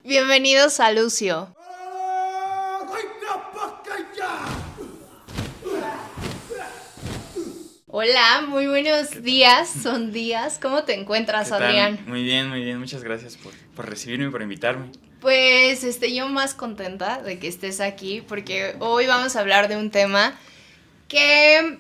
Bienvenidos a Lucio. Hola, muy buenos días, son días. ¿Cómo te encuentras, Adrián? Muy bien, muchas gracias por recibirme y por invitarme. Pues yo más contenta de que estés aquí porque hoy vamos a hablar de un tema que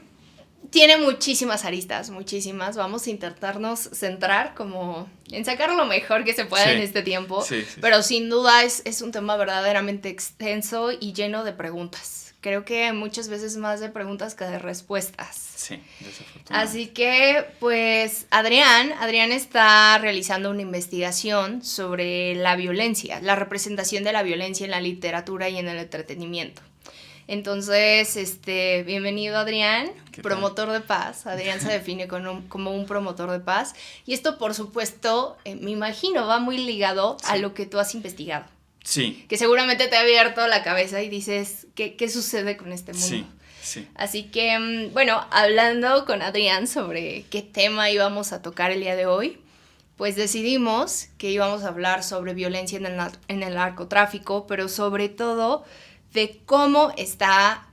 tiene muchísimas aristas, muchísimas. Vamos a intentarnos centrar como en sacar lo mejor que se pueda en este tiempo, pero sin duda es un tema verdaderamente extenso y lleno de preguntas. Creo que muchas veces más de preguntas que de respuestas. Sí, desafortunadamente. Así que, pues, Adrián está realizando una investigación sobre la violencia, la representación de la violencia en la literatura y en el entretenimiento. Entonces, bienvenido, Adrián, promotor de paz. Adrián se define como un promotor de paz. Y esto, por supuesto, me imagino, va muy ligado a lo que tú has investigado. Sí. Que seguramente te ha abierto la cabeza y dices, ¿qué sucede con este mundo? Sí. Así que, bueno, hablando con Adrián sobre qué tema íbamos a tocar el día de hoy, pues decidimos que íbamos a hablar sobre violencia en el narcotráfico, pero sobre todo de cómo está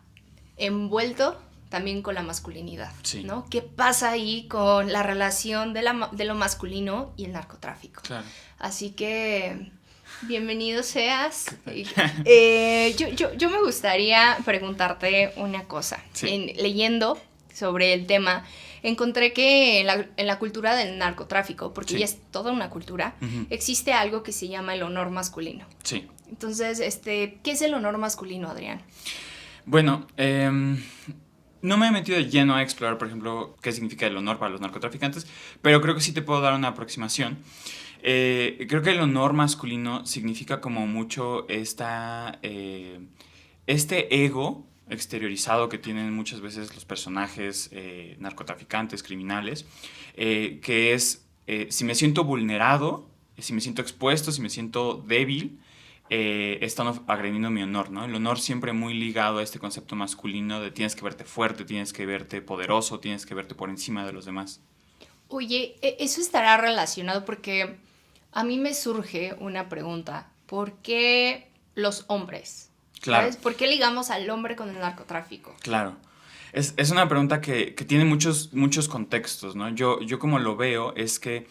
envuelto también con la masculinidad, ¿no? ¿Qué pasa ahí con la relación de lo masculino y el narcotráfico? Claro. Así que bienvenido seas. Yo me gustaría preguntarte una cosa. Sí. Leyendo sobre el tema, encontré que en la cultura del narcotráfico, porque ya es toda una cultura, existe algo que se llama el honor masculino. Sí. Entonces, ¿qué es el honor masculino, Adrián? Bueno, no me he metido de lleno a explorar, por ejemplo, qué significa el honor para los narcotraficantes, pero creo que sí te puedo dar una aproximación. Creo que el honor masculino significa como mucho este ego exteriorizado que tienen muchas veces los personajes narcotraficantes, criminales, que es, si me siento vulnerado, si me siento expuesto, si me siento débil, están agrediendo mi honor, ¿no? El honor siempre muy ligado a este concepto masculino de tienes que verte fuerte, tienes que verte poderoso, tienes que verte por encima de los demás. Oye, eso estará relacionado porque a mí me surge una pregunta. ¿Por qué los hombres? Claro. ¿Sabes? ¿Por qué ligamos al hombre con el narcotráfico? Claro. Es una pregunta que tiene muchos contextos, ¿no? Yo como lo veo es que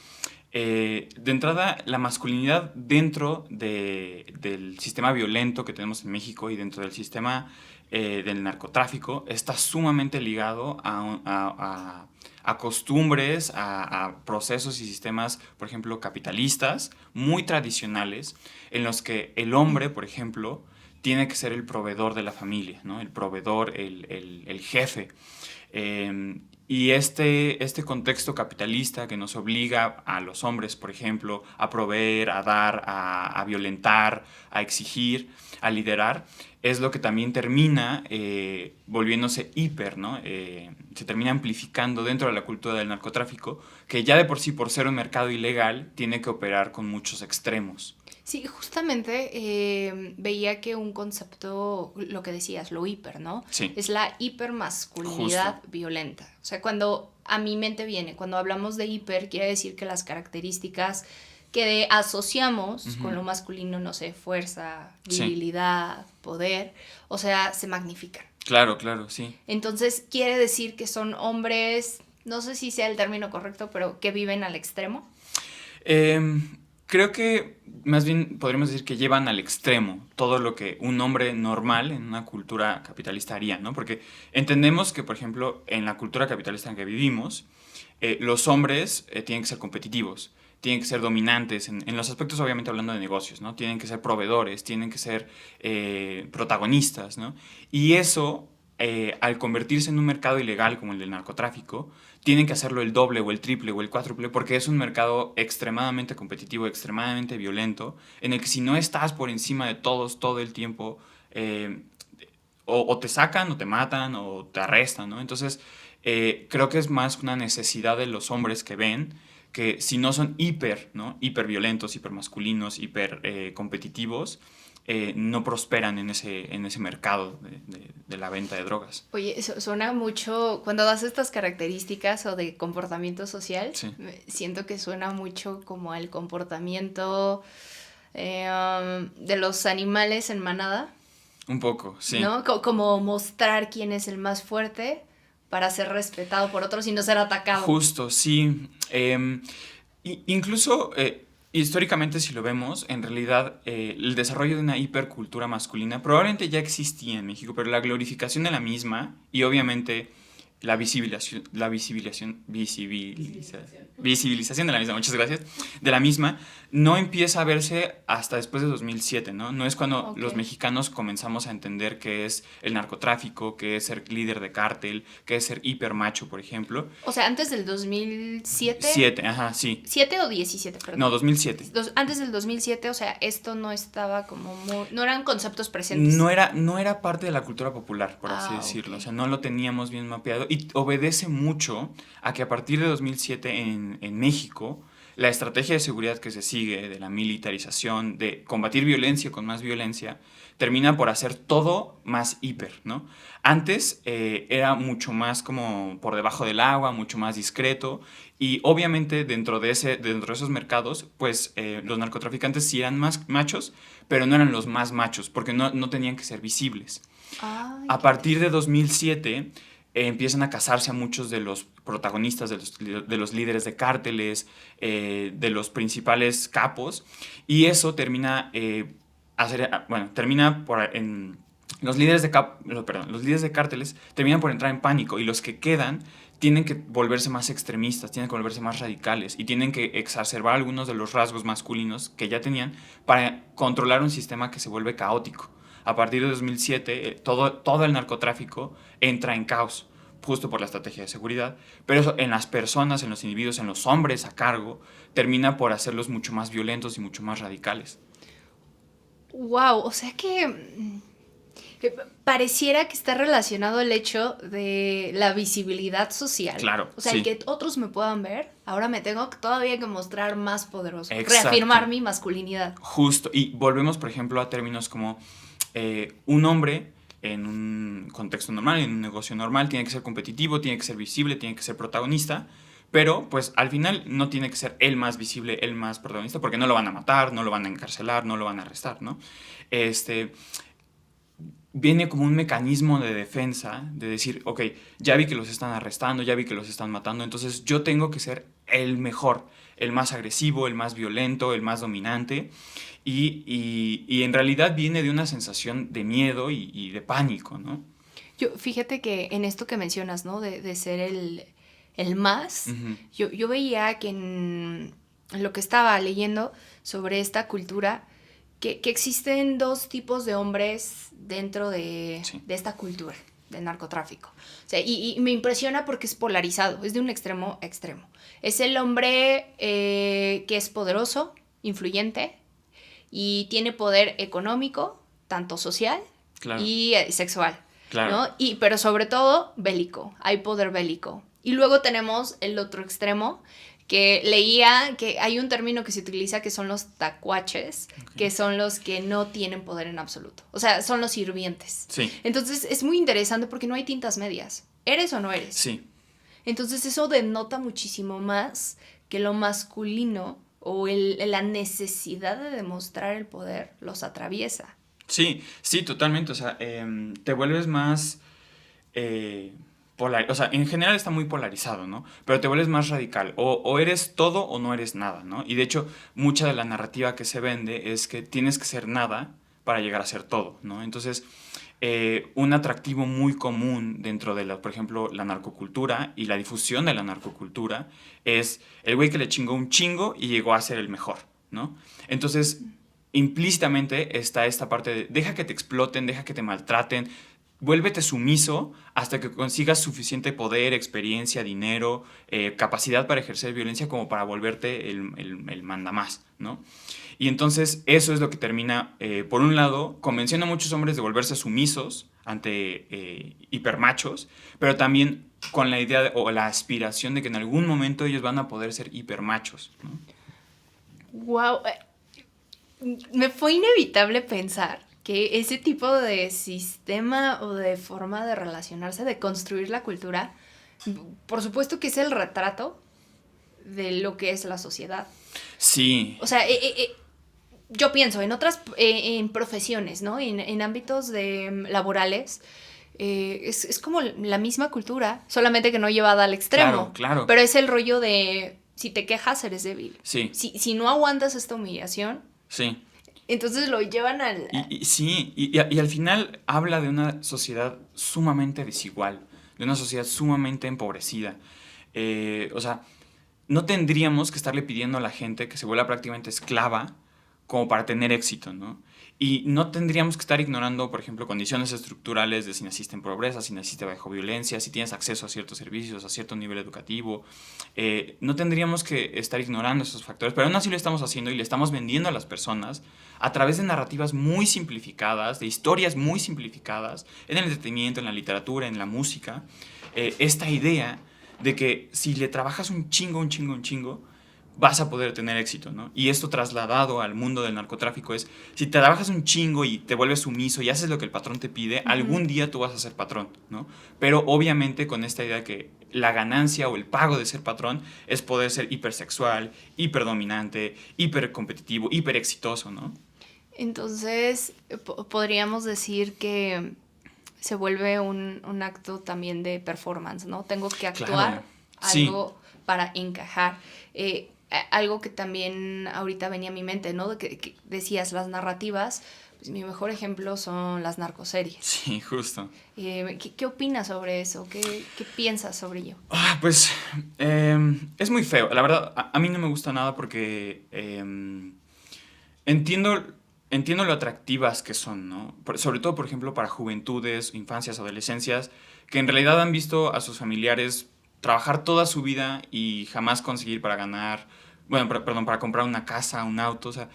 de entrada la masculinidad dentro del sistema violento que tenemos en México y dentro del sistema del narcotráfico está sumamente ligado a costumbres, a procesos y sistemas, por ejemplo, capitalistas, muy tradicionales, en los que el hombre, por ejemplo, tiene que ser el proveedor de la familia, ¿no? El proveedor, el jefe. Y este contexto capitalista que nos obliga a los hombres, por ejemplo, a proveer, a dar, a violentar, a exigir, a liderar, es lo que también termina volviéndose hiper, ¿no? Se termina amplificando dentro de la cultura del narcotráfico, que ya de por sí, por ser un mercado ilegal, tiene que operar con muchos extremos. Sí, justamente veía que un concepto, lo que decías, lo hiper, ¿no? Sí. Es la hipermasculinidad violenta. O sea, cuando a mi mente viene, cuando hablamos de hiper, quiere decir que las características que asociamos con lo masculino, no sé, fuerza, virilidad, poder, o sea, se magnifican. Claro, sí. Entonces, quiere decir que son hombres, no sé si sea el término correcto, pero que viven al extremo. Creo que más bien podríamos decir que llevan al extremo todo lo que un hombre normal en una cultura capitalista haría, ¿no? Porque entendemos que, por ejemplo, en la cultura capitalista en que vivimos, los hombres tienen que ser competitivos, tienen que ser dominantes, en los aspectos obviamente hablando de negocios, ¿no? Tienen que ser proveedores, tienen que ser protagonistas, ¿no? Y eso, al convertirse en un mercado ilegal como el del narcotráfico, tienen que hacerlo el doble o el triple o el cuádruple porque es un mercado extremadamente competitivo, extremadamente violento, en el que si no estás por encima de todos todo el tiempo, o te sacan o te matan o te arrestan, ¿no? Entonces, creo que es más una necesidad de los hombres que ven que si no son ¿no? Hiper violentos, hiper masculinos, hiper competitivos, no prosperan en ese mercado de la venta de drogas. Oye, suena mucho, cuando das estas características o de comportamiento social, siento que suena mucho como al comportamiento de los animales en manada. Un poco, sí. ¿No? Como mostrar quién es el más fuerte para ser respetado por otros y no ser atacado. Justo, sí. Incluso históricamente, si lo vemos, en realidad el desarrollo de una hipercultura masculina probablemente ya existía en México, pero la glorificación de la misma y obviamente visibilización de la misma, muchas gracias, de la misma, no empieza a verse hasta después de 2007, ¿no? No es cuando los mexicanos comenzamos a entender qué es el narcotráfico, qué es ser líder de cártel, qué es ser hipermacho, por ejemplo. O sea, antes del 2007. 7, ajá, sí. 7 o 17, perdón. No, 2007. Antes del 2007, o sea, esto no estaba como no eran conceptos presentes. No era parte de la cultura popular, por así decirlo. O sea, no lo teníamos bien mapeado y obedece mucho a que a partir de 2007 en México, la estrategia de seguridad que se sigue, de la militarización, de combatir violencia con más violencia, termina por hacer todo más hiper, ¿no? Antes era mucho más como por debajo del agua, mucho más discreto y obviamente dentro de esos mercados, pues los narcotraficantes sí eran más machos, pero no eran los más machos porque no tenían que ser visibles. A partir de 2007 empiezan a casarse a muchos de los protagonistas, de los líderes de cárteles, de los principales capos, y eso termina los líderes de cárteles terminan por entrar en pánico y los que quedan tienen que volverse más extremistas, tienen que volverse más radicales y tienen que exacerbar algunos de los rasgos masculinos que ya tenían para controlar un sistema que se vuelve caótico. A partir de 2007, todo el narcotráfico entra en caos, justo por la estrategia de seguridad, pero eso en las personas, en los individuos, en los hombres a cargo, termina por hacerlos mucho más violentos y mucho más radicales. Wow, o sea que pareciera que está relacionado el hecho de la visibilidad social. Claro, o sea, sí. el que otros me puedan ver, ahora me tengo todavía que mostrar más poderoso, Exacto. reafirmar mi masculinidad. Justo, y volvemos, por ejemplo, a términos como un hombre en un contexto normal, en un negocio normal, tiene que ser competitivo, tiene que ser visible, tiene que ser protagonista, pero pues al final no tiene que ser el más visible, el más protagonista, porque no lo van a matar, no lo van a encarcelar, no lo van a arrestar, ¿no? Viene como un mecanismo de defensa, de decir, ok, ya vi que los están arrestando, ya vi que los están matando, entonces yo tengo que ser el mejor, el más agresivo, el más violento, el más dominante, y en realidad viene de una sensación de miedo y de pánico, ¿no? Fíjate que en esto que mencionas, ¿no? De ser el más, uh-huh. yo veía que en lo que estaba leyendo sobre esta cultura, que existen dos tipos de hombres dentro de esta cultura del narcotráfico. O sea, y me impresiona porque es polarizado, es de un extremo a extremo. Es el hombre que es poderoso, influyente y tiene poder económico, tanto social y sexual. Claro. ¿No? Pero sobre todo bélico, hay poder bélico. Y luego tenemos el otro extremo, que leía que hay un término que se utiliza que son los tacuaches, que son los que no tienen poder en absoluto. O sea, son los sirvientes. Sí. Entonces es muy interesante porque no hay tintas medias. ¿Eres o no eres? Sí. Entonces eso denota muchísimo más que lo masculino o la necesidad de demostrar el poder los atraviesa. Sí, totalmente. O sea, te vuelves más... o sea, en general está muy polarizado, ¿no? Pero te vuelves más radical. O eres todo o no eres nada, ¿no? Y de hecho, mucha de la narrativa que se vende es que tienes que ser nada para llegar a ser todo, ¿no? Entonces, un atractivo muy común dentro de, por ejemplo, la narcocultura y la difusión de la narcocultura es el güey que le chingó un chingo y llegó a ser el mejor, ¿no? Entonces, implícitamente está esta parte de deja que te exploten, deja que te maltraten, vuélvete sumiso hasta que consigas suficiente poder, experiencia, dinero, capacidad para ejercer violencia como para volverte el mandamás, ¿no? Y entonces eso es lo que termina, por un lado, convenciendo a muchos hombres de volverse sumisos ante hipermachos, pero también con la idea o la aspiración de que en algún momento ellos van a poder ser hipermachos, ¿no? Wow. Me fue inevitable pensar que ese tipo de sistema o de forma de relacionarse, de construir la cultura, por supuesto que es el retrato de lo que es la sociedad. Sí. O sea, yo pienso en otras, en profesiones, ¿no? En ámbitos laborales, es como la misma cultura, solamente que no llevada al extremo. Claro, claro. Pero es el rollo de, si te quejas, eres débil. Sí. Si no aguantas esta humillación, Sí. entonces lo llevan al... Sí, y al final habla de una sociedad sumamente desigual, de una sociedad sumamente empobrecida. O sea, no tendríamos que estarle pidiendo a la gente que se vuelva prácticamente esclava como para tener éxito, ¿no? Y no tendríamos que estar ignorando, por ejemplo, condiciones estructurales de si naciste en pobreza, si naciste bajo violencia, si tienes acceso a ciertos servicios, a cierto nivel educativo. No tendríamos que estar ignorando esos factores, pero aún así lo estamos haciendo y le estamos vendiendo a las personas a través de narrativas muy simplificadas, de historias muy simplificadas, en el entretenimiento, en la literatura, en la música, esta idea de que si le trabajas un chingo, vas a poder tener éxito, ¿no? Y esto trasladado al mundo del narcotráfico es, si te trabajas un chingo y te vuelves sumiso y haces lo que el patrón te pide, algún día tú vas a ser patrón, ¿no? Pero obviamente con esta idea que la ganancia o el pago de ser patrón es poder ser hipersexual, hiperdominante, hipercompetitivo, hiperexitoso, ¿no? Entonces, podríamos decir que se vuelve un acto también de performance, ¿no? Tengo que actuar algo para encajar. Algo que también ahorita venía a mi mente, ¿no? De que decías, las narrativas, pues mi mejor ejemplo son las narcoseries. Sí, justo. ¿Qué opinas sobre eso? ¿Qué piensas sobre ello? Pues es muy feo. La verdad, a mí no me gusta nada porque entiendo lo atractivas que son, ¿no? Sobre todo, por ejemplo, para juventudes, infancias, adolescencias, que en realidad han visto a sus familiares trabajar toda su vida y jamás conseguir para ganar, bueno, perdón, para comprar una casa, un auto, o sea,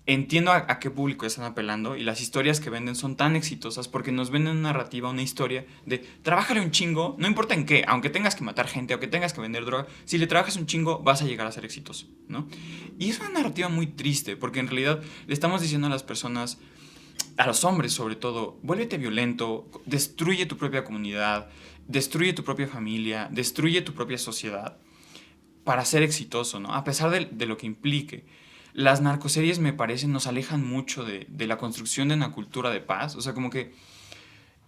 entiendo a qué público están apelando y las historias que venden son tan exitosas porque nos venden una narrativa, una historia de trabájale un chingo, no importa en qué, aunque tengas que matar gente, aunque tengas que vender droga, si le trabajas un chingo vas a llegar a ser exitoso, ¿no? Y es una narrativa muy triste porque en realidad le estamos diciendo a las personas, a los hombres sobre todo, vuélvete violento, destruye tu propia comunidad, destruye tu propia familia, destruye tu propia sociedad para ser exitoso, ¿no? A pesar de lo que implique. Las narcoseries, me parece, nos alejan mucho de la construcción de una cultura de paz. O sea, como que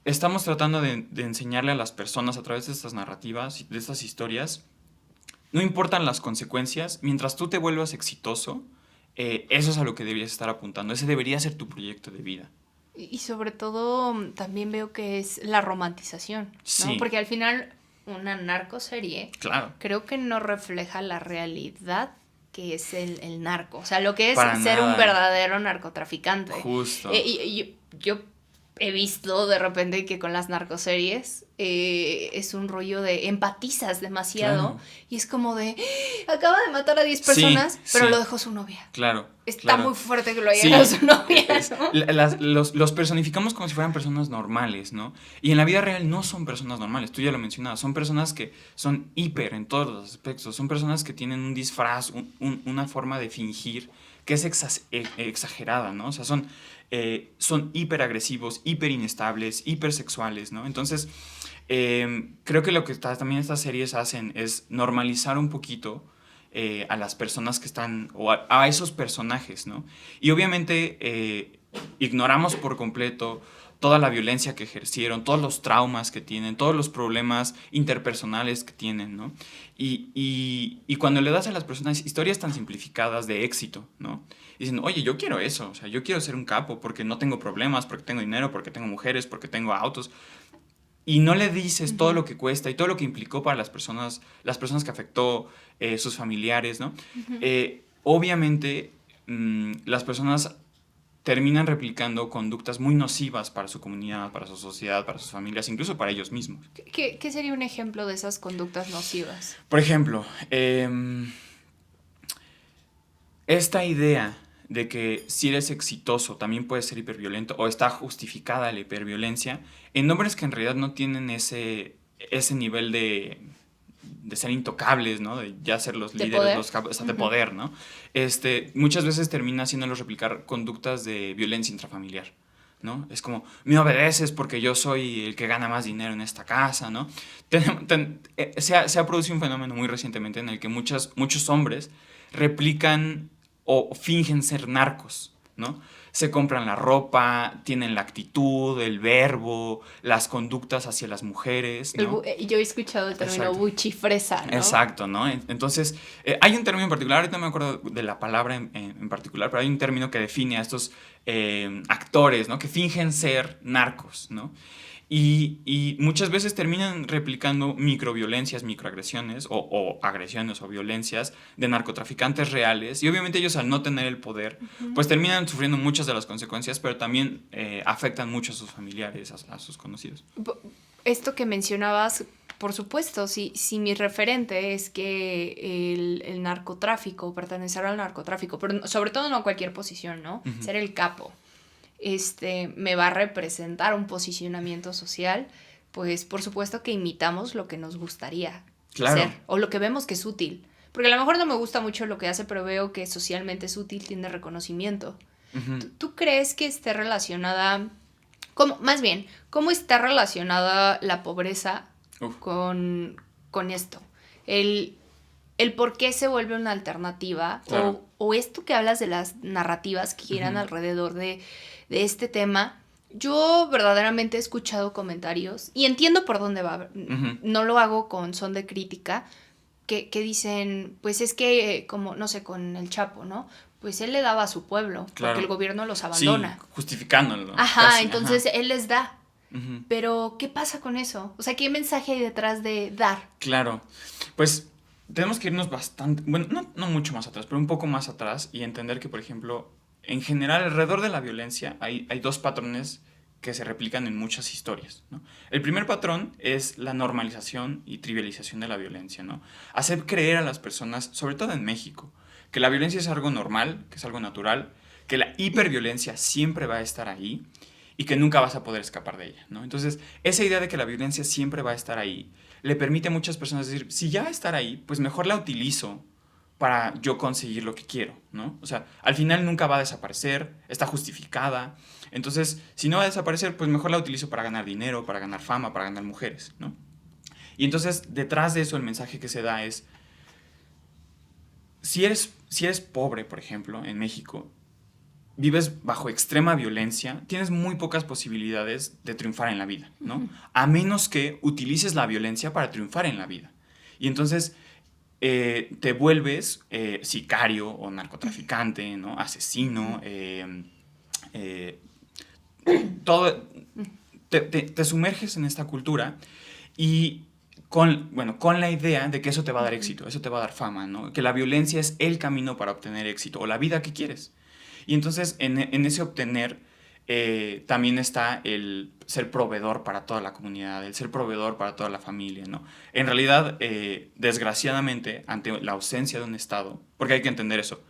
estamos tratando de enseñarle a las personas a través de estas narrativas, de estas historias, no importan las consecuencias, mientras tú te vuelvas exitoso, eso es a lo que deberías estar apuntando. Ese debería ser tu proyecto de vida. Y sobre todo también veo que es la romantización, ¿no? Sí. Porque al final una narcoserie, claro, creo que no refleja la realidad que es el narco. O sea, lo que es para ser nada un verdadero narcotraficante. Justo. Yo he visto de repente que con las narcoseries es un rollo de empatizas demasiado. Claro. Y es como de, acaba de matar a 10 personas, pero lo dejó su novia. Claro. Está muy fuerte que lo haya dejado su novia, ¿no? Los personificamos como si fueran personas normales, ¿no? Y en la vida real no son personas normales, tú ya lo mencionabas, son personas que son hiper en todos los aspectos, son personas que tienen un disfraz, una forma de fingir que es exagerada, ¿no? O sea, son hiperagresivos, hiper inestables, hipersexuales, ¿no? Entonces, creo que lo que también estas series hacen es normalizar un poquito a las personas que están, o a esos personajes, ¿no? Y obviamente ignoramos por completo toda la violencia que ejercieron, todos los traumas que tienen, todos los problemas interpersonales que tienen, ¿no? Y cuando le das a las personas historias tan simplificadas de éxito, ¿no? Dicen, oye, yo quiero eso, o sea, yo quiero ser un capo porque no tengo problemas, porque tengo dinero, porque tengo mujeres, porque tengo autos. Y no le dices todo lo que cuesta y todo lo que implicó para las personas que afectó, sus familiares, ¿no? Obviamente, las personas terminan replicando conductas muy nocivas para su comunidad, para su sociedad, para sus familias, incluso para ellos mismos. ¿Qué sería un ejemplo de esas conductas nocivas? Por ejemplo, esta idea de que si eres exitoso también puedes ser hiperviolento o está justificada la hiperviolencia en hombres que en realidad no tienen ese nivel de ser intocables, ¿no? De ya ser los líderes, poder. los capos, de poder, ¿no? Muchas veces termina haciéndolos replicar conductas de violencia intrafamiliar, ¿no? Es como, me obedeces porque yo soy el que gana más dinero en esta casa, ¿no? Se ha producido un fenómeno muy recientemente en el que muchos hombres replican o fingen ser narcos, ¿no? Se compran la ropa, tienen la actitud, el verbo, las conductas hacia las mujeres, ¿no? Yo he escuchado el término buchifresa, ¿no? Exacto, ¿no? Entonces, hay un término en particular, ahorita no me acuerdo de la palabra en particular, pero hay un término que define a estos actores, ¿no? Que fingen ser narcos, ¿no? Y muchas veces terminan replicando microviolencias, microagresiones o agresiones o violencias de narcotraficantes reales. Y obviamente ellos al no tener el poder, pues terminan sufriendo muchas de las consecuencias, pero también afectan mucho a sus familiares, a sus conocidos. Esto que mencionabas, por supuesto, si mi referente es que el narcotráfico, pertenecer al narcotráfico, pero sobre todo no a cualquier posición, ¿no? Uh-huh. Ser el capo. Me va a representar un posicionamiento social, pues por supuesto que imitamos lo que nos gustaría ser o lo que vemos que es útil. Porque a lo mejor no me gusta mucho lo que hace, pero veo que socialmente es útil, tiene reconocimiento. Uh-huh. ¿Tú crees que esté relacionada, cómo está relacionada la pobreza con esto? El por qué se vuelve una alternativa o esto que hablas de las narrativas que giran uh-huh. alrededor de este tema. Yo verdaderamente he escuchado comentarios y entiendo por dónde va. Uh-huh. No lo hago con son de crítica, que dicen, pues es que, como, no sé, con el Chapo, ¿no? Pues él le daba a su pueblo, porque el gobierno los abandona. Sí, justificándolo. Ajá, casi, entonces él les da. Uh-huh. Pero, ¿qué pasa con eso? O sea, ¿qué mensaje hay detrás de dar? Claro, pues tenemos que irnos bastante, bueno, no mucho más atrás, pero un poco más atrás y entender que, por ejemplo, en general, alrededor de la violencia hay dos patrones que se replican en muchas historias, ¿no? El primer patrón es la normalización y trivialización de la violencia, ¿no? Hacer creer a las personas, sobre todo en México, que la violencia es algo normal, que es algo natural, que la hiperviolencia siempre va a estar ahí y que nunca vas a poder escapar de ella, ¿no? Entonces, esa idea de que la violencia siempre va a estar ahí le permite a muchas personas decir, si ya va a estar ahí, pues mejor la utilizo para yo conseguir lo que quiero, ¿no? O sea, al final nunca va a desaparecer, está justificada. Entonces, si no va a desaparecer, pues mejor la utilizo para ganar dinero, para ganar fama, para ganar mujeres, ¿no? Y entonces, detrás de eso, el mensaje que se da es, si eres pobre, por ejemplo, en México, vives bajo extrema violencia, tienes muy pocas posibilidades de triunfar en la vida, ¿no? Uh-huh. A menos que utilices la violencia para triunfar en la vida. Y entonces te vuelves sicario o narcotraficante, ¿no? Asesino, todo, te sumerges en esta cultura y con la idea de que eso te va a dar éxito, eso te va a dar fama, ¿no? Que la violencia es el camino para obtener éxito o la vida que quieres. Y entonces en ese obtener también está el ser proveedor para toda la comunidad, el ser proveedor para toda la familia, ¿no? En realidad, desgraciadamente, ante la ausencia de un Estado, porque hay que entender eso,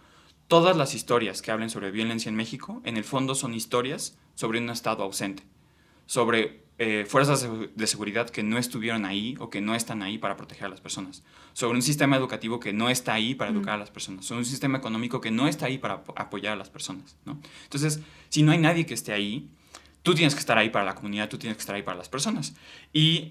todas las historias que hablen sobre violencia en México, en el fondo son historias sobre un Estado ausente, sobre fuerzas de seguridad que no estuvieron ahí o que no están ahí para proteger a las personas, sobre un sistema educativo que no está ahí para educar a las personas, sobre un sistema económico que no está ahí para apoyar a las personas, ¿no? Entonces, si no hay nadie que esté ahí, tú tienes que estar ahí para la comunidad, tú tienes que estar ahí para las personas. Y,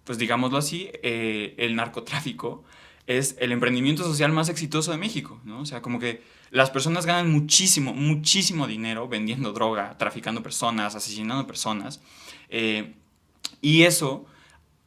pues digámoslo así, el narcotráfico es el emprendimiento social más exitoso de México, ¿no? O sea, como que las personas ganan muchísimo, muchísimo dinero vendiendo droga, traficando personas, asesinando personas, y eso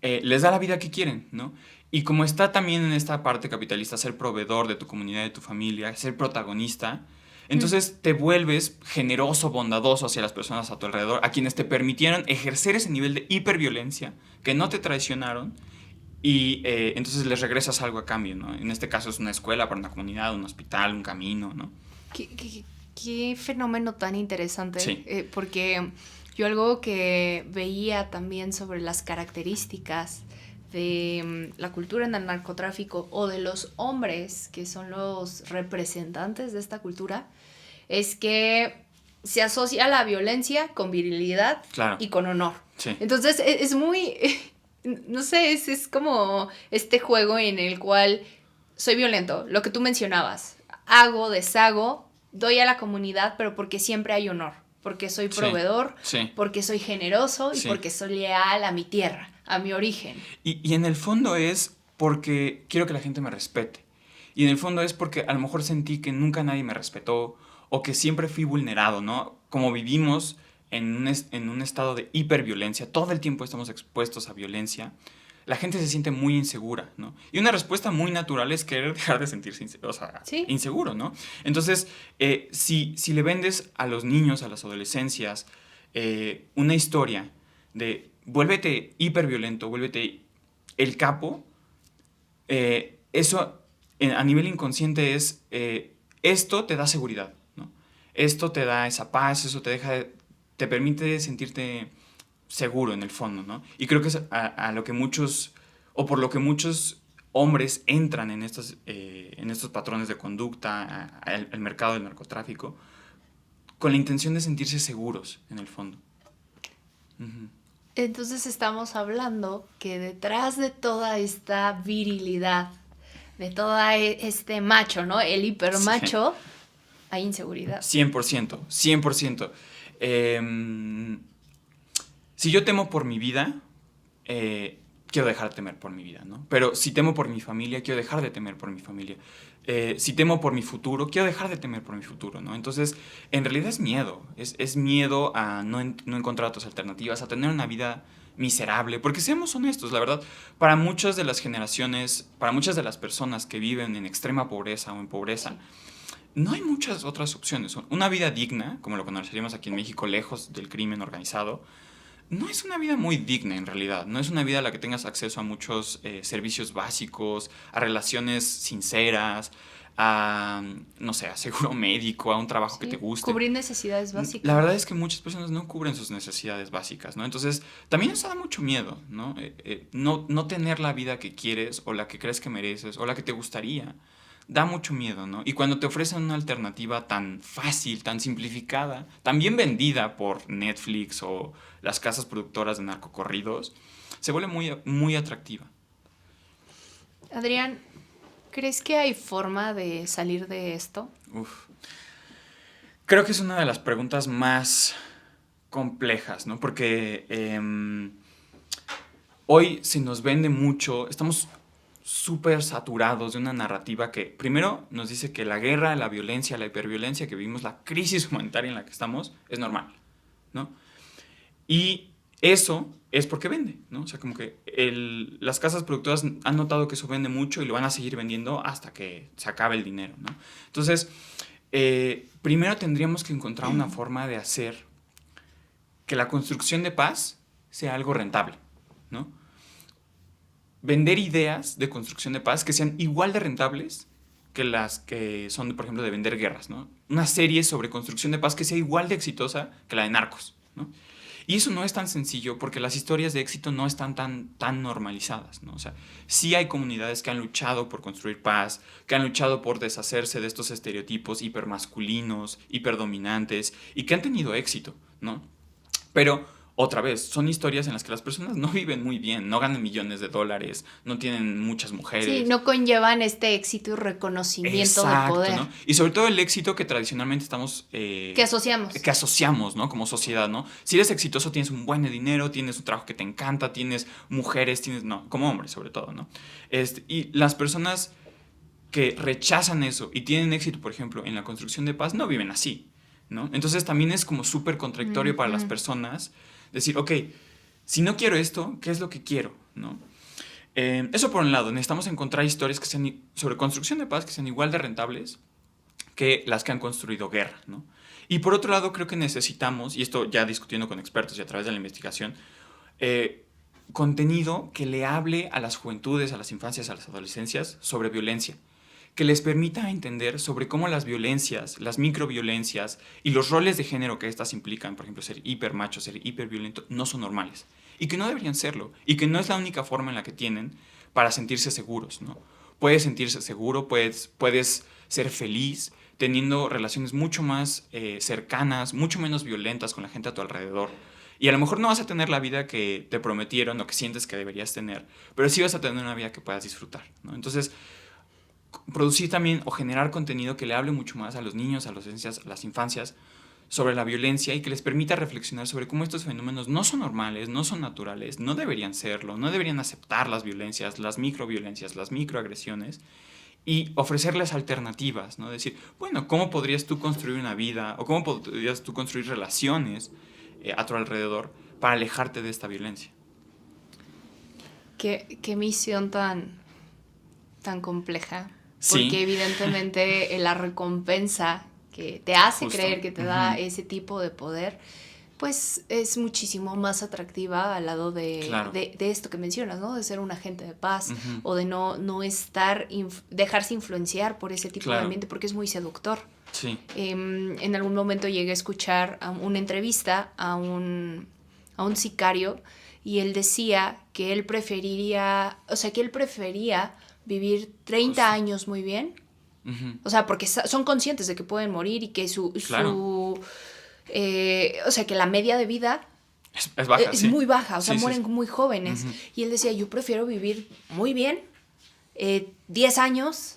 les da la vida que quieren, ¿no? Y como está también en esta parte capitalista ser proveedor de tu comunidad, de tu familia, ser protagonista, entonces te vuelves generoso, bondadoso hacia las personas a tu alrededor, a quienes te permitieron ejercer ese nivel de hiperviolencia, que no te traicionaron, y entonces les regresas algo a cambio, ¿no? En este caso es una escuela para una comunidad, un hospital, un camino, ¿no? Qué fenómeno tan interesante. Sí. Porque yo algo que veía también sobre las características de la cultura en el narcotráfico o de los hombres que son los representantes de esta cultura es que se asocia la violencia con virilidad, claro, y con honor. Sí. Entonces es muy... No sé, es como este juego en el cual soy violento, lo que tú mencionabas. Hago, deshago, doy a la comunidad, pero porque siempre hay honor. Porque soy proveedor, sí, porque soy generoso y porque soy leal a mi tierra, a mi origen. Y en el fondo es porque quiero que la gente me respete. Y en el fondo es porque a lo mejor sentí que nunca nadie me respetó o que siempre fui vulnerado, ¿no? Como vivimos en un estado de hiperviolencia, todo el tiempo estamos expuestos a violencia, la gente se siente muy insegura, ¿no? Y una respuesta muy natural es querer dejar de sentirse Sí. inseguro, ¿no? Entonces, si le vendes a los niños, a las adolescencias, una historia de vuélvete hiperviolento, vuélvete el capo, eso a nivel inconsciente es, esto te da seguridad, ¿no? Esto te da esa paz, eso te permite sentirte seguro en el fondo, ¿no? Y creo que es a lo que muchos, o por lo que muchos hombres entran en estos patrones de conducta, al mercado del narcotráfico, con la intención de sentirse seguros en el fondo. Uh-huh. Entonces estamos hablando que detrás de toda esta virilidad, de todo este macho, ¿no? El hipermacho, sí, hay inseguridad. 100%, 100%. Si yo temo por mi vida, quiero dejar de temer por mi vida, ¿no? Pero si temo por mi familia, quiero dejar de temer por mi familia. Si temo por mi futuro, quiero dejar de temer por mi futuro, ¿no? Entonces, en realidad es miedo. Es miedo a no encontrar otras alternativas, a tener una vida miserable. Porque seamos honestos, la verdad, para muchas de las generaciones, para muchas de las personas que viven en extrema pobreza o en pobreza, no hay muchas otras opciones. Una vida digna, como lo conoceríamos aquí en México, lejos del crimen organizado, no es una vida muy digna en realidad. No es una vida a la que tengas acceso a muchos servicios básicos, a relaciones sinceras, a, no sé, a seguro médico, a un trabajo, sí, que te guste. Cubrir necesidades básicas. La verdad es que muchas personas no cubren sus necesidades básicas, ¿no? Entonces, también eso da mucho miedo, ¿no? No tener la vida que quieres o la que crees que mereces o la que te gustaría. Da mucho miedo, ¿no? Y cuando te ofrecen una alternativa tan fácil, tan simplificada, tan bien vendida por Netflix o las casas productoras de narcocorridos, se vuelve muy, muy atractiva. Adrián, ¿crees que hay forma de salir de esto? Creo que es una de las preguntas más complejas, ¿no? Porque hoy se nos vende mucho, estamos súper saturados de una narrativa que primero nos dice que la guerra, la violencia, la hiperviolencia que vivimos, la crisis humanitaria en la que estamos, es normal, ¿no? Y eso es porque vende, ¿no? O sea, como que las casas productoras han notado que eso vende mucho y lo van a seguir vendiendo hasta que se acabe el dinero, ¿no? Entonces, primero tendríamos que encontrar una forma de hacer que la construcción de paz sea algo rentable, ¿no? Vender ideas de construcción de paz que sean igual de rentables que las que son, por ejemplo, de vender guerras, ¿no? Una serie sobre construcción de paz que sea igual de exitosa que la de Narcos, ¿no? Y eso no es tan sencillo porque las historias de éxito no están tan normalizadas, ¿no? O sea, sí hay comunidades que han luchado por construir paz, que han luchado por deshacerse de estos estereotipos hipermasculinos, hiperdominantes y que han tenido éxito, ¿no? Pero otra vez, son historias en las que las personas no viven muy bien, no ganan millones de dólares, no tienen muchas mujeres. Sí, no conllevan este éxito y reconocimiento. Exacto, de poder. ¿No? Y sobre todo el éxito que tradicionalmente estamos... que asociamos. Que asociamos, ¿no? Como sociedad, ¿no? Si eres exitoso, tienes un buen dinero, tienes un trabajo que te encanta, tienes mujeres, tienes... No, como hombre sobre todo, ¿no? Y las personas que rechazan eso y tienen éxito, por ejemplo, en la construcción de paz, no viven así, ¿no? Entonces también es como súper contradictorio para las personas decir, ok, si no quiero esto, ¿qué es lo que quiero? ¿No? Eso por un lado, necesitamos encontrar historias que sean sobre construcción de paz que sean igual de rentables que las que han construido guerra, ¿no? Y por otro lado, creo que necesitamos, y esto ya discutiendo con expertos y a través de la investigación, contenido que le hable a las juventudes, a las infancias, a las adolescencias sobre violencia, que les permita entender sobre cómo las violencias, las microviolencias y los roles de género que estas implican, por ejemplo, ser hipermacho, ser hiperviolento, no son normales. Y que no deberían serlo. Y que no es la única forma en la que tienen para sentirse seguros, ¿no? Puedes sentirse seguro, puedes ser feliz teniendo relaciones mucho más cercanas, mucho menos violentas con la gente a tu alrededor. Y a lo mejor no vas a tener la vida que te prometieron o que sientes que deberías tener, pero sí vas a tener una vida que puedas disfrutar, ¿no? Entonces, producir también o generar contenido que le hable mucho más a los niños, a las infancias sobre la violencia y que les permita reflexionar sobre cómo estos fenómenos no son normales, no son naturales, no deberían serlo, no deberían aceptar las violencias, las microviolencias, las microagresiones y ofrecerles alternativas, ¿no? Decir, bueno, ¿cómo podrías tú construir una vida o cómo podrías tú construir relaciones a tu alrededor para alejarte de esta violencia? Qué misión tan compleja. Sí. Porque evidentemente la recompensa que te hace Justo. creer que te da ese tipo de poder, pues es muchísimo más atractiva al lado Claro. de esto que mencionas, ¿no? De ser un agente de paz Ujú. o de no estar, dejarse influenciar por ese tipo de Claro. ambiente porque es muy seductor. Sí. En algún momento llegué a escuchar una entrevista a un sicario y él decía que él prefería vivir 30 Justo. años muy bien. Ujú. O sea, porque son conscientes de que pueden morir y que Claro. o sea, que la media de vida Es baja, es sí. muy baja, o sea, Sí, sí, mueren sí. muy jóvenes. Ujú. Y él decía, yo prefiero vivir muy bien, 10 años,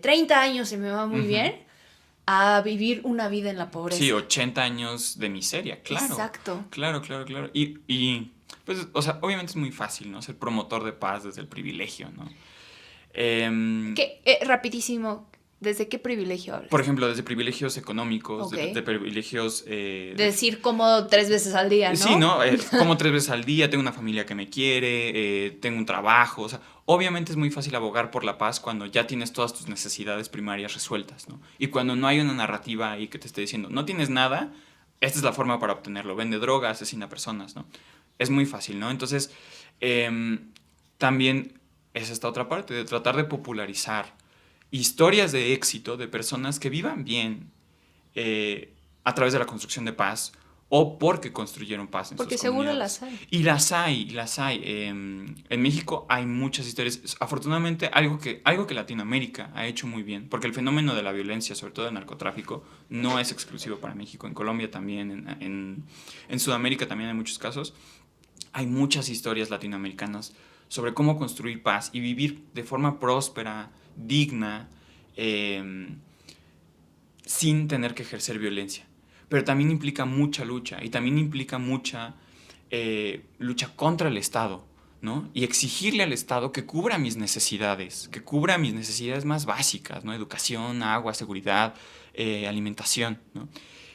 30 años se me va muy Ujú. bien, a vivir una vida en la pobreza. Sí, 80 años de miseria, claro. Exacto. Claro. Y pues, o sea, obviamente es muy fácil, ¿no? Ser promotor de paz desde el privilegio, ¿no? Rapidísimo, ¿desde qué privilegio hablas? Por ejemplo, desde privilegios económicos, Ok. de privilegios... Decir como 3 veces al día, ¿no? Sí, ¿no? Como 3 veces al día, tengo una familia que me quiere, tengo un trabajo, o sea, obviamente es muy fácil abogar por la paz cuando ya tienes todas tus necesidades primarias resueltas, ¿no? Y cuando no hay una narrativa ahí que te esté diciendo, no tienes nada, esta es la forma para obtenerlo, vende droga, asesina personas, ¿no? Es muy fácil, ¿no? Entonces, también es esta otra parte de tratar de popularizar historias de éxito de personas que vivan bien a través de la construcción de paz o porque construyeron paz en Porque sus seguro comunidades. las hay. Y las hay. En México hay muchas historias. Afortunadamente, algo que Latinoamérica ha hecho muy bien, porque el fenómeno de la violencia, sobre todo el narcotráfico, no es exclusivo para México. En Colombia también, en Sudamérica también hay muchos casos. Hay muchas historias latinoamericanas sobre cómo construir paz y vivir de forma próspera, digna, sin tener que ejercer violencia. Pero también implica mucha lucha y también implica mucha lucha contra el Estado, ¿no? Y exigirle al Estado que cubra mis necesidades más básicas, ¿no? Educación, agua, seguridad, alimentación, ¿no?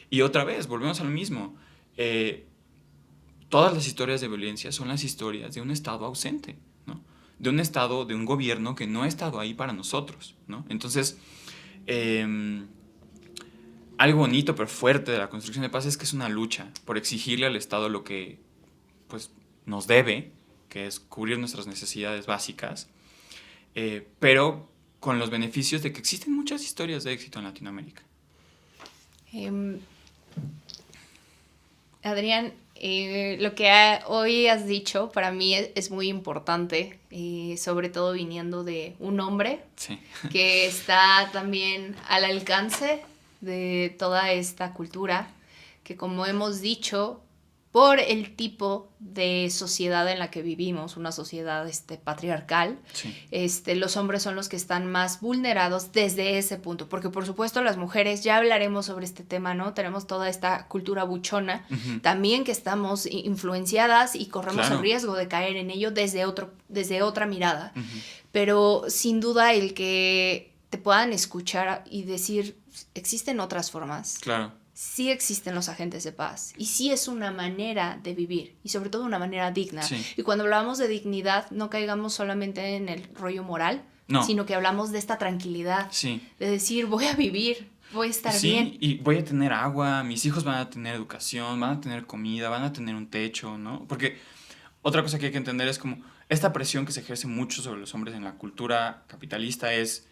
Y otra vez, volvemos a lo mismo. Todas las historias de violencia son las historias de un Estado ausente, ¿no? De un Estado, de un gobierno que no ha estado ahí para nosotros, ¿no? Entonces, algo bonito pero fuerte de la construcción de paz es que es una lucha por exigirle al Estado lo que pues, nos debe, que es cubrir nuestras necesidades básicas, pero con los beneficios de que existen muchas historias de éxito en Latinoamérica. Adrián, lo que hoy has dicho para mí es muy importante, sobre todo viniendo de un hombre Sí. que está también al alcance de toda esta cultura, que como hemos dicho, por el tipo de sociedad en la que vivimos, una sociedad patriarcal, Sí. los hombres son los que están más vulnerados desde ese punto, porque por supuesto las mujeres, ya hablaremos sobre este tema, ¿no? Tenemos toda esta cultura buchona, Uh-huh. también que estamos influenciadas y corremos Claro. el riesgo de caer en ello desde otra mirada, Uh-huh. pero sin duda el que te puedan escuchar y decir, existen otras formas. Claro. Sí existen los agentes de paz y sí es una manera de vivir y sobre todo una manera digna. Sí. Y cuando hablamos de dignidad no caigamos solamente en el rollo moral, No. sino que hablamos de esta tranquilidad, Sí. de decir voy a vivir, voy a estar Sí, bien. y voy a tener agua, mis hijos van a tener educación, van a tener comida, van a tener un techo, ¿no? Porque otra cosa que hay que entender es como esta presión que se ejerce mucho sobre los hombres en la cultura capitalista es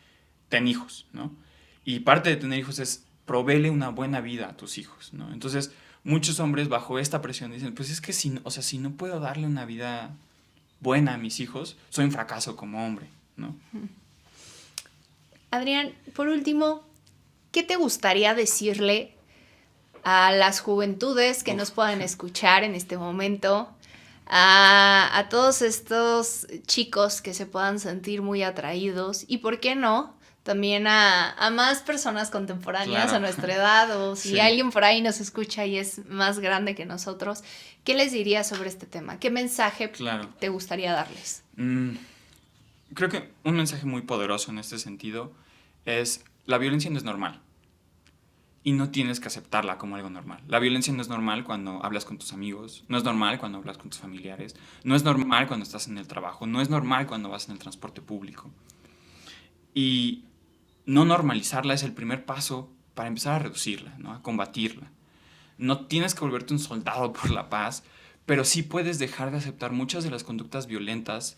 ten hijos, ¿no? Y parte de tener hijos es provéele una buena vida a tus hijos, ¿no? Entonces, muchos hombres bajo esta presión dicen, pues es que si no puedo darle una vida buena a mis hijos, soy un fracaso como hombre, ¿no? Adrián, por último, ¿qué te gustaría decirle a las juventudes que nos puedan escuchar en este momento? A todos estos chicos que se puedan sentir muy atraídos y, ¿por qué no?, también a más personas contemporáneas, Claro. a nuestra edad, o si Sí. alguien por ahí nos escucha y es más grande que nosotros, ¿qué les dirías sobre este tema? ¿Qué mensaje Claro. te gustaría darles? creo que un mensaje muy poderoso en este sentido es: la violencia no es normal. Y no tienes que aceptarla como algo normal. La violencia no es normal cuando hablas con tus amigos, no es normal cuando hablas con tus familiares, no es normal cuando estás en el trabajo, no es normal cuando vas en el transporte público. Y no normalizarla es el primer paso para empezar a reducirla, ¿no? A combatirla. No tienes que volverte un soldado por la paz, pero sí puedes dejar de aceptar muchas de las conductas violentas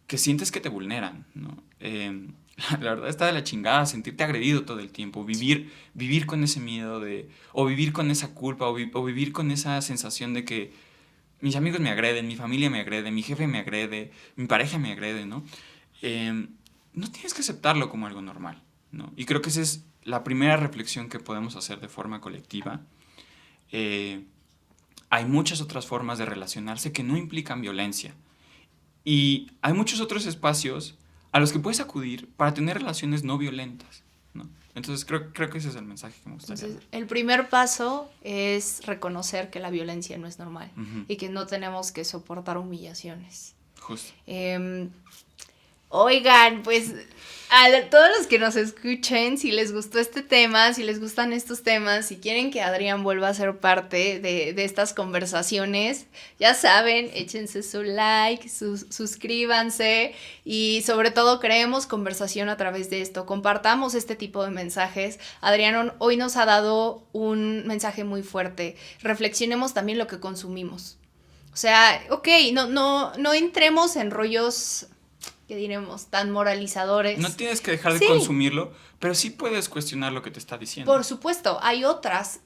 que sientes que te vulneran, ¿no? La verdad está de la chingada sentirte agredido todo el tiempo, vivir con ese miedo o vivir con esa culpa, o vivir con esa sensación de que mis amigos me agreden, mi familia me agrede, mi jefe me agrede, mi pareja me agrede, ¿no? Eh, no tienes que aceptarlo como algo normal, ¿no? Y creo que esa es la primera reflexión que podemos hacer de forma colectiva. Eh, Hay muchas otras formas de relacionarse que no implican violencia. Y hay muchos otros espacios a los que puedes acudir para tener relaciones no violentas, ¿no? Entonces creo que ese es el mensaje que me gustaría Entonces, dar. el primer paso es reconocer que la violencia no es normal y que no tenemos que soportar humillaciones. Justo. Oigan, pues todos los que nos escuchen, si les gustó este tema, si les gustan estos temas, si quieren que Adrián vuelva a ser parte de estas conversaciones, ya saben, échense su like, suscríbanse y sobre todo creemos conversación a través de esto, compartamos este tipo de mensajes. Adrián hoy nos ha dado un mensaje muy fuerte, reflexionemos también lo que consumimos. O sea, ok, no entremos en rollos, ¿qué diremos?, tan moralizadores. No tienes que dejar de consumirlo, pero sí puedes cuestionar lo que te está diciendo. Por supuesto, hay otras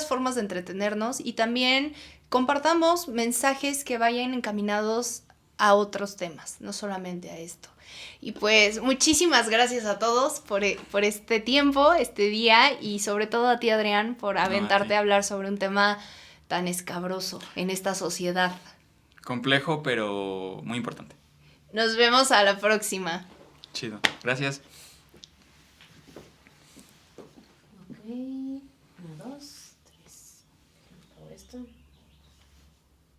formas de entretenernos y también compartamos mensajes que vayan encaminados a otros temas, no solamente a esto. Y pues muchísimas gracias a todos por este tiempo, este día, y sobre todo a ti, Adrián, por aventarte a hablar sobre un tema tan escabroso en esta sociedad. Complejo, pero muy importante. Nos vemos a la próxima. Chido. Gracias. Okay.